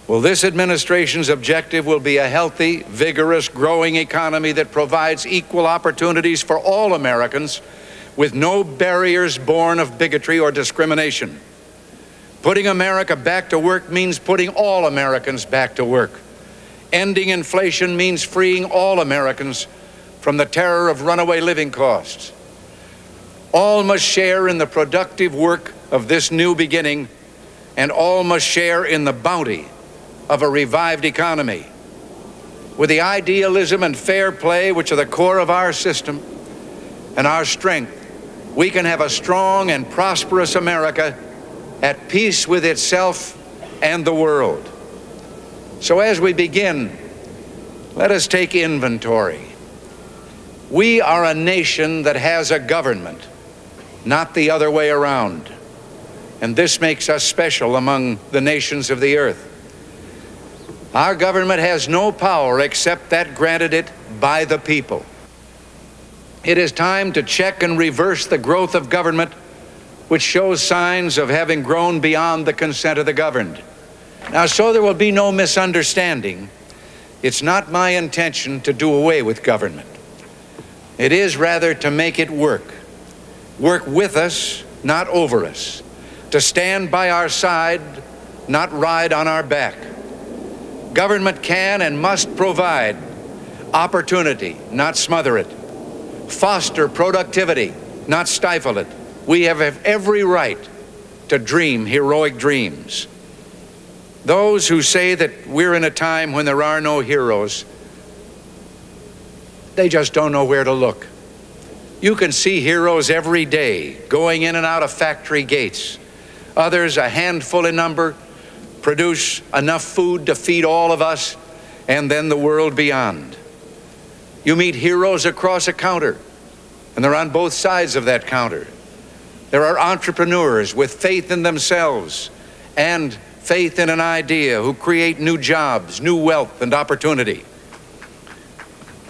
Well, this administration's objective will be a healthy, vigorous, growing economy that provides equal opportunities for all Americans with no barriers born of bigotry or discrimination. Putting America back to work means putting all Americans back to work. Ending inflation means freeing all Americans from the terror of runaway living costs. All must share in the productive work of this new beginning, and all must share in the bounty of a revived economy. With the idealism and fair play which are the core of our system and our strength, we can have a strong and prosperous America at peace with itself and the world. So as we begin, let us take inventory. We are a nation that has a government, not the other way around. And this makes us special among the nations of the earth. Our government has no power except that granted it by the people. It is time to check and reverse the growth of government which shows signs of having grown beyond the consent of the governed. Now, so there will be no misunderstanding, it's not my intention to do away with government. It is rather to make it work with us, not over us, to stand by our side, not ride on our back. Government can and must provide opportunity, not smother it, foster productivity, not stifle it. We have every right to dream heroic dreams. Those who say that we're in a time when there are no heroes, they just don't know where to look. You can see heroes every day going in and out of factory gates. Others, a handful in number, produce enough food to feed all of us and then the world beyond. You meet heroes across a counter, and they're on both sides of that counter. There are entrepreneurs with faith in themselves and faith in an idea who create new jobs, new wealth, and opportunity.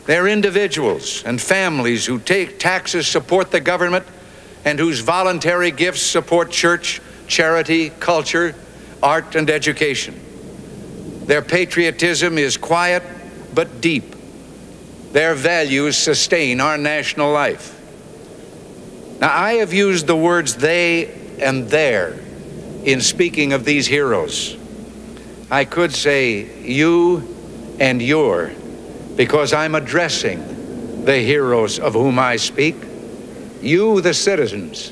They're individuals and families who take taxes, support the government, and whose voluntary gifts support church, charity, culture, art, and education. Their patriotism is quiet but deep. Their values sustain our national life. Now, I have used the words they and their in speaking of these heroes. I could say you and your, because I'm addressing the heroes of whom I speak, you, the citizens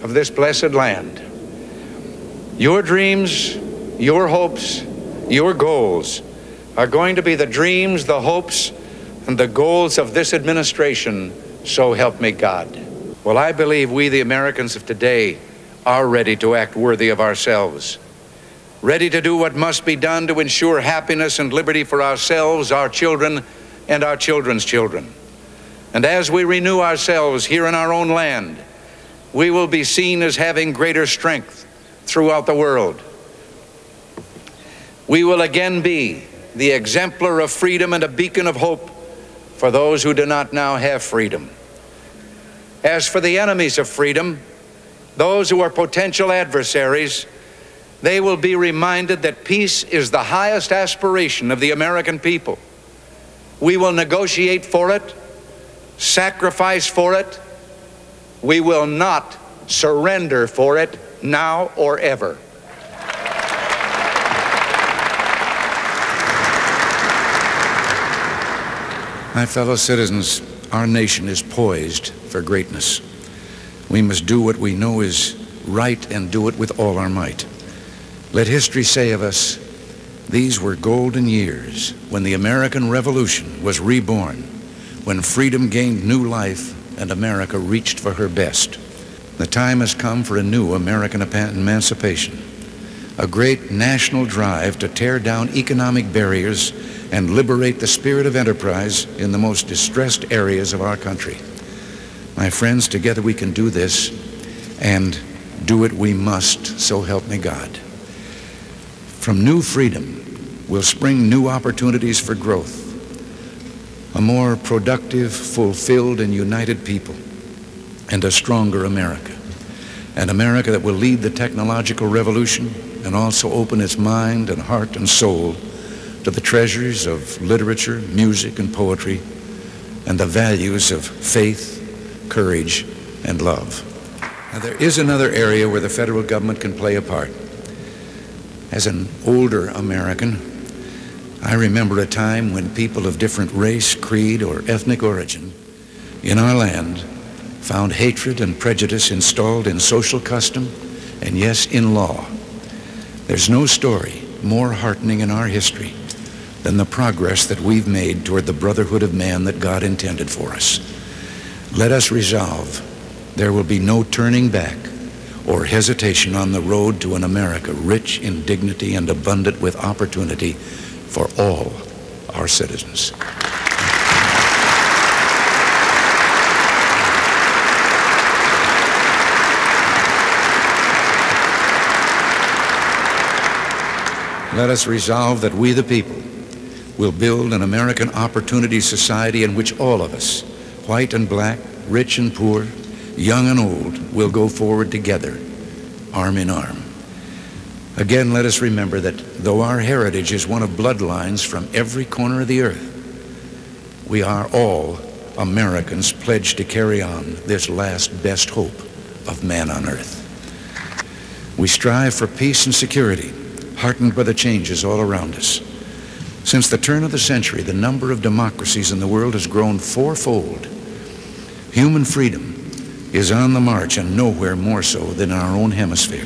of this blessed land. Your dreams, your hopes, your goals are going to be the dreams, the hopes, and the goals of this administration, so help me God. Well, I believe we, the Americans of today, are ready to act worthy of ourselves, ready to do what must be done to ensure happiness and liberty for ourselves, our children, and our children's children. And as we renew ourselves here in our own land, we will be seen as having greater strength throughout the world. We will again be the exemplar of freedom and a beacon of hope for those who do not now have freedom. As for the enemies of freedom, those who are potential adversaries, they will be reminded that peace is the highest aspiration of the American people. We will negotiate for it, sacrifice for it. We will not surrender for it now or ever. My fellow citizens, our nation is poised for greatness. We must do what we know is right and do it with all our might. Let history say of us, these were golden years when the American Revolution was reborn, when freedom gained new life and America reached for her best. The time has come for a new American emancipation, a great national drive to tear down economic barriers and liberate the spirit of enterprise in the most distressed areas of our country. My friends, together we can do this, and do it we must, so help me God. From new freedom will spring new opportunities for growth, a more productive, fulfilled, and united people, and a stronger America. An America that will lead the technological revolution and also open its mind and heart and soul to the treasures of literature, music, and poetry, and the values of faith, courage, and love. Now, there is another area where the federal government can play a part. As an older American, I remember a time when people of different race, creed, or ethnic origin in our land found hatred and prejudice installed in social custom and, yes, in law. There's no story more heartening in our history than the progress that we've made toward the brotherhood of man that God intended for us. Let us resolve there will be no turning back or hesitation on the road to an America rich in dignity and abundant with opportunity for all our citizens. Let us resolve that we, the people, will build an American opportunity society in which all of us, white and black, rich and poor, young and old, will go forward together, arm in arm. Again, let us remember that though our heritage is one of bloodlines from every corner of the earth, we are all Americans pledged to carry on this last best hope of man on earth. We strive for peace and security, heartened by the changes all around us. Since the turn of the century, the number of democracies in the world has grown fourfold. Human freedom is on the march, and nowhere more so than in our own hemisphere.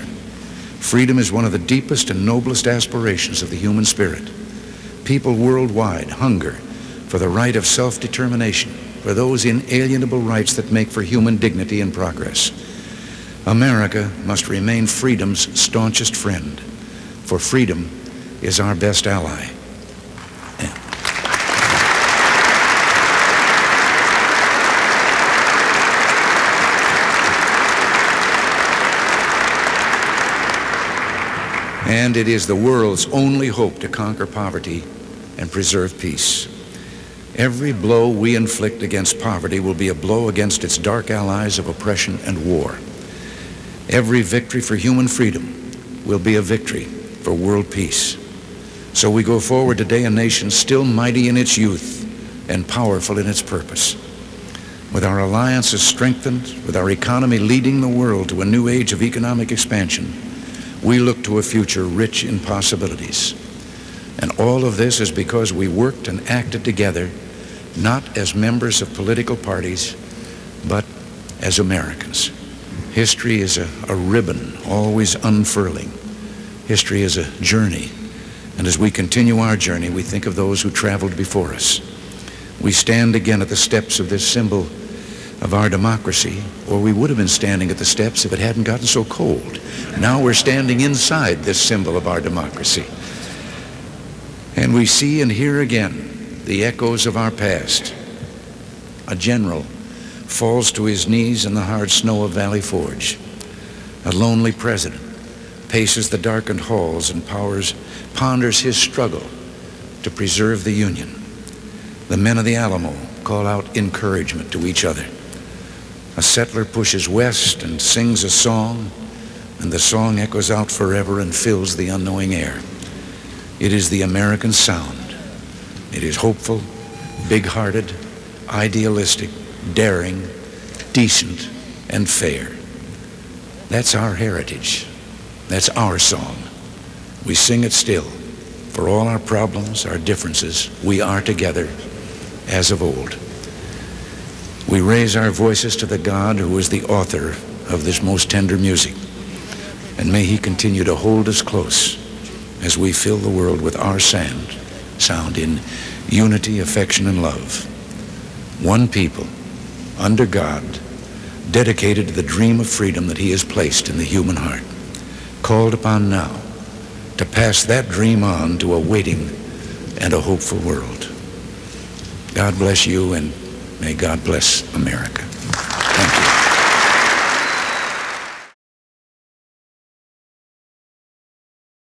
Freedom is one of the deepest and noblest aspirations of the human spirit. People worldwide hunger for the right of self-determination, for those inalienable rights that make for human dignity and progress. America must remain freedom's staunchest friend, for freedom is our best ally. And it is the world's only hope to conquer poverty and preserve peace. Every blow we inflict against poverty will be a blow against its dark allies of oppression and war. Every victory for human freedom will be a victory for world peace. So we go forward today, a nation still mighty in its youth and powerful in its purpose. With our alliances strengthened, with our economy leading the world to a new age of economic expansion, we look to a future rich in possibilities. And all of this is because we worked and acted together, not as members of political parties, but as Americans. History is a ribbon always unfurling. History is a journey. And as we continue our journey, we think of those who traveled before us. We stand again at the steps of this symbol of our democracy, or we would have been standing at the steps if it hadn't gotten so cold. Now we're standing inside this symbol of our democracy. And we see and hear again the echoes of our past. A general falls to his knees in the hard snow of Valley Forge. A lonely president paces the darkened halls and ponders his struggle to preserve the Union. The men of the Alamo call out encouragement to each other. A settler pushes west and sings a song, and the song echoes out forever and fills the unknowing air. It is the American sound. It is hopeful, big-hearted, idealistic, daring, decent, and fair. That's our heritage. That's our song. We sing it still. For all our problems, our differences, we are together as of old. We raise our voices to the God who is the author of this most tender music. And may he continue to hold us close as we fill the world with our sound in unity, affection, and love. One people, under God, dedicated to the dream of freedom that he has placed in the human heart, called upon now to pass that dream on to a waiting and a hopeful world. God bless you, and may God bless America.